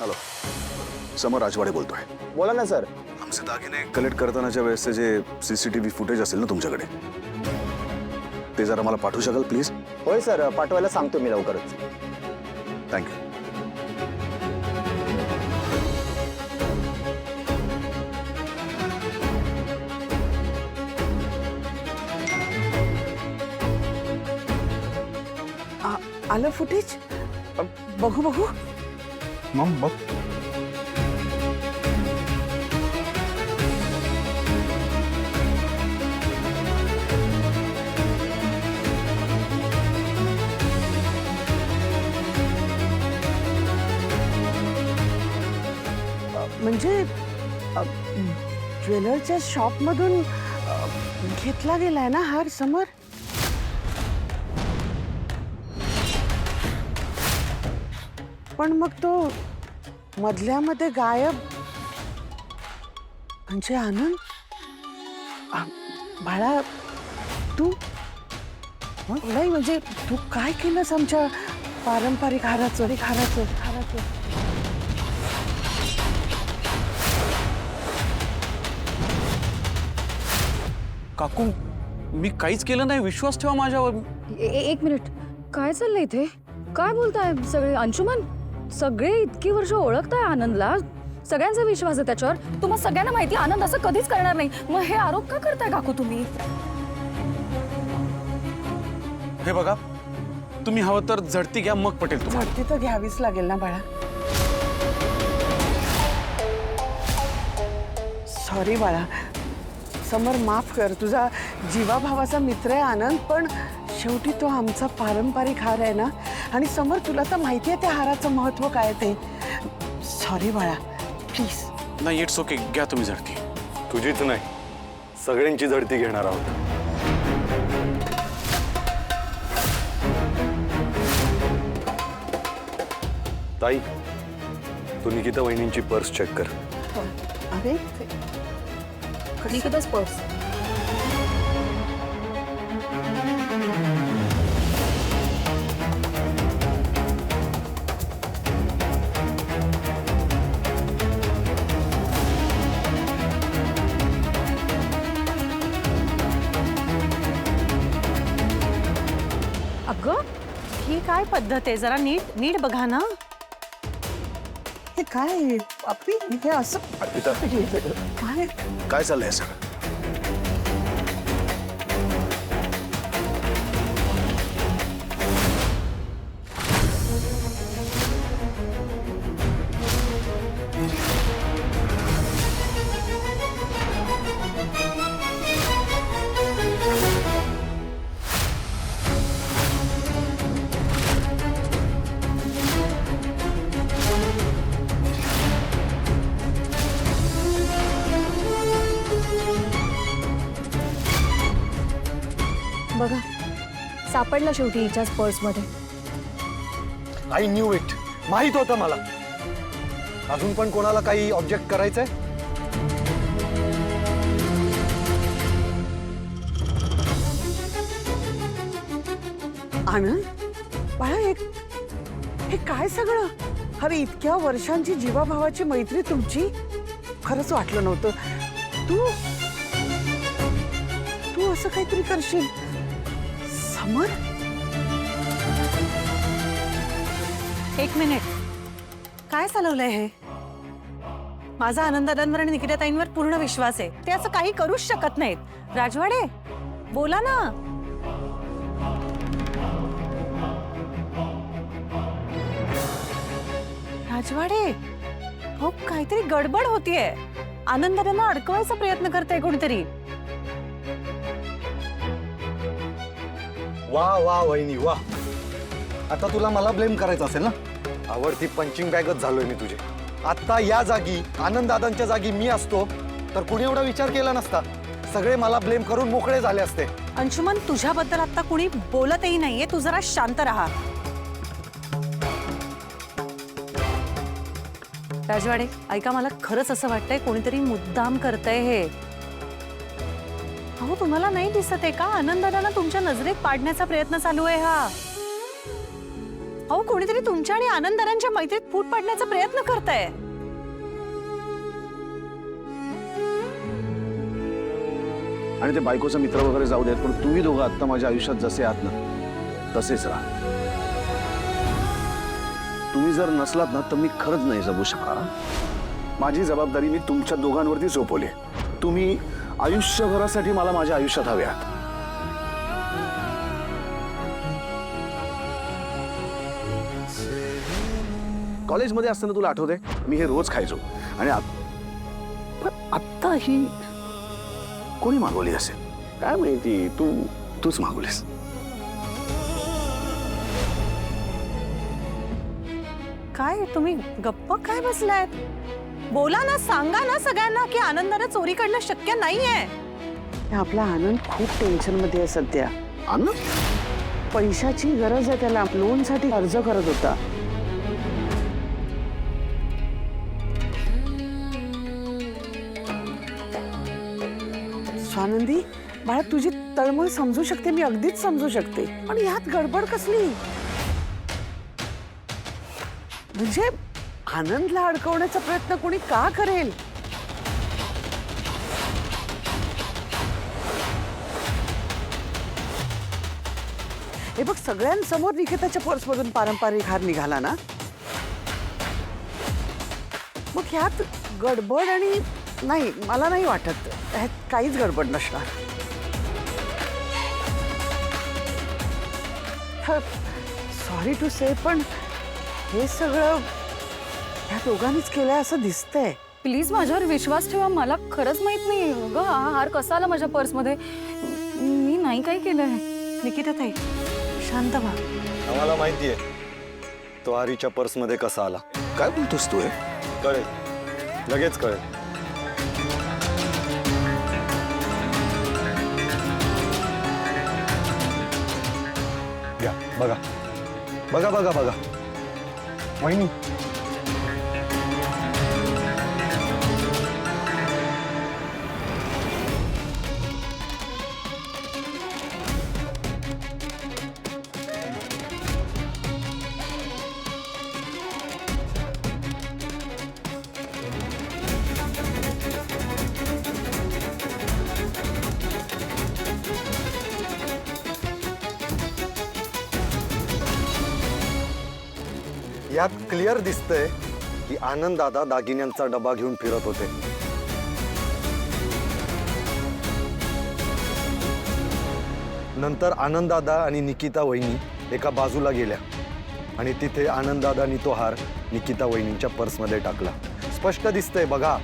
Hello, समर राजवाडे बोलतोय. बोला ना सर. आमचे दागिने कलेक्ट करतानाच्या वेळेसचे जे सीसीटीव्ही फुटेज असेल ना तुमच्याकडे, ते जरा मला पाठवू शकाल प्लीज? होय सर, पाठवायला सांगतो मी लवकरच. थँक्यू. आलं फुटेज? बघू बघू. मग बघ. म्हणजे ज्वेलरच्या शॉपमधून घेतला गेलाय ना हार समर? पण मग तो मधल्यामध्ये गायब म्हणजे आनंद? बाळा तू नाही म्हणजे तू काय केलंस आमच्या पारंपरिक हाराचं? काकू, मी काहीच केलं नाही, विश्वास ठेवा माझ्यावर. एक मिनिट, काय चाललंय इथे? काय बोलताय सगळे? अंशुमन, सगळे इतकी वर्ष ओळखताय आनंदला, सगळ्यांचा विश्वास आहे त्याच्यावर. तुम्हाला सगळ्यांना माहिती आनंद असं कधीच करणार नाही, मग हे आरोप का करताय काकू तुम्ही? हे बघा, तुम्ही हवं तर झडती घ्या, मग पटेल तुम्हाला. झडती तर घ्यावीच लागेल ना बाळा. सॉरी बाळा. समर माफ कर, तुझा जीवाभावाचा मित्र आहे आनंद, पण शेवटी तो आमचा पारंपरिक हार आहे ना. आणि समर तुला तर माहिती आहे त्या हाराचं महत्व काय ते. सॉरी बाळा, प्लीज. नाही, इट्स ओके, घ्या तुम्ही झडती. तुझीच नाही, सगळ्यांची झडती घेणार आहोत. ताई, तू निकिता वहिनींची पर्स चेक कर. अरे निकिताच पर्स. अगं, ही काय पद्धत आहे? जरा नीट नीट बघा ना. हे काय आपली हे असं अर्पिता, काय? काय चाललंय सर? बघा, सापडला शेवटी हिच्याच पर्समध्ये. I knew it. माहित होतं मला. अजून पण कोणाला काही ऑब्जेक्ट करायचंय? आनंद बाळा, हे काय सगळं? अरे इतक्या वर्षांची जीवाभावाची मैत्री तुमची, खरंच वाटलं नव्हतं. तू तू असं काहीतरी करशील समर? एक मिनिट, काय चालवलंय हे? माझा आनंदादांवर आणि निकिताताईंवर पूर्ण विश्वास आहे. ते असं काही करूच शकत नाहीत. राजवाडे, बोला ना. राजवाडे, हो काहीतरी गडबड होतीये. आनंदादांना अडकवायचा प्रयत्न करताय कोणीतरी. वा वा वहिनी वा. आता तुला मला ब्लेम करायचं असेल ना? आवडती पंचिंग बॅगच झालोय मी तुझे. आता या जागी आनंददादांच्या जागी मी असतो तर कुणी एवढा विचार केला नसता. सगळे मला ब्लेम करून मोकळे झाले असते. अंशुमन, तुझ्याबद्दल आता कुणी बोलतही नाहीये. तू जरा शांत राहा. राजवाडे, ऐका, मला खरंच असं वाटतंय कोणीतरी मुद्दाम करतंय हे. अहो, तुम्हाला नाही दिसत आहे का? आनंदाला तुमच्या नजरेत पाडण्याचा प्रयत्न चालू आहे हा. अहो कोणीतरी तुमच्या आणि आनंददादांच्या मैत्रीत फूट पाडण्याचा प्रयत्न करताय. आणि ते बायकोचा मित्र वगैरे जाऊ देत, पण तुम्ही दोघं आत्ता माझ्या आयुष्यात जसे आहात ना तसेच राहा. तुम्ही जर नसलात ना तर मी खरंच नाही जगू शकणार. माझी जबाबदारी मी तुमच्या दोघांवरती सोपवली. तुम्ही आयुष्यभरासाठी मला माझ्या आयुष्यात हवे आहात. कॉलेजमध्ये असताना तुला आठवतंय मी हे रोज खायचो आणि पण आत्ता ही कोणी मागवली असेल काय माहिती. तूच मागवलीस. काय तुम्ही गप्प काय बसलायत? बोला ना, सांगा ना सगळ्यांना की आनंदाला चोरी करणं शक्य नाहीये. आपला आनंद खूप टेन्शन मध्ये आहे सध्या. आनंद पैशाची गरज आहे त्याला. लोनसाठी अर्ज करत होता. स्वानंदी बाळा, तुझी तळमळ समजू शकते मी, अगदीच समजू शकते. पण यात गडबड कसली? म्हणजे आनंदला अडकवण्याचा प्रयत्न कोणी का करेल? हे बघ, सगळ्यांसमोर निकिताच्या पर्समधून पारंपरिक हार निघाला ना, मग ह्यात गडबड आणि नाही, मला नाही वाटत ह्यात काहीच गडबड नसणार. सॉरी टू से, पण हे सगळं ह्या दोघांनीच केलंय असं दिसतंय. प्लीज माझ्यावर विश्वास ठेवा. मला खरंच माहित नाही ग हा हार कसा आला माझ्या पर्समध्ये. मी नाही काही केलंय. निकिता ताई, शांत व्हा. आम्हाला माहितीये तो आरीच्या पर्समध्ये कसा आला. काय बोलतोस तू? कळेल, लगेच कळेल. या बघा बघा बघा बघा वहिनी. यात क्लिअर दिसतंय की आनंद दादा दागिन्यांचा डबा घेऊन फिरत होते. नंतर आनंद दादा आणि निकिता वहिनी एका बाजूला गेल्या आणि तिथे आनंद दादानी तो हार निकिता वहिनींच्या पर्समध्ये टाकला. स्पष्ट दिसतंय बघा.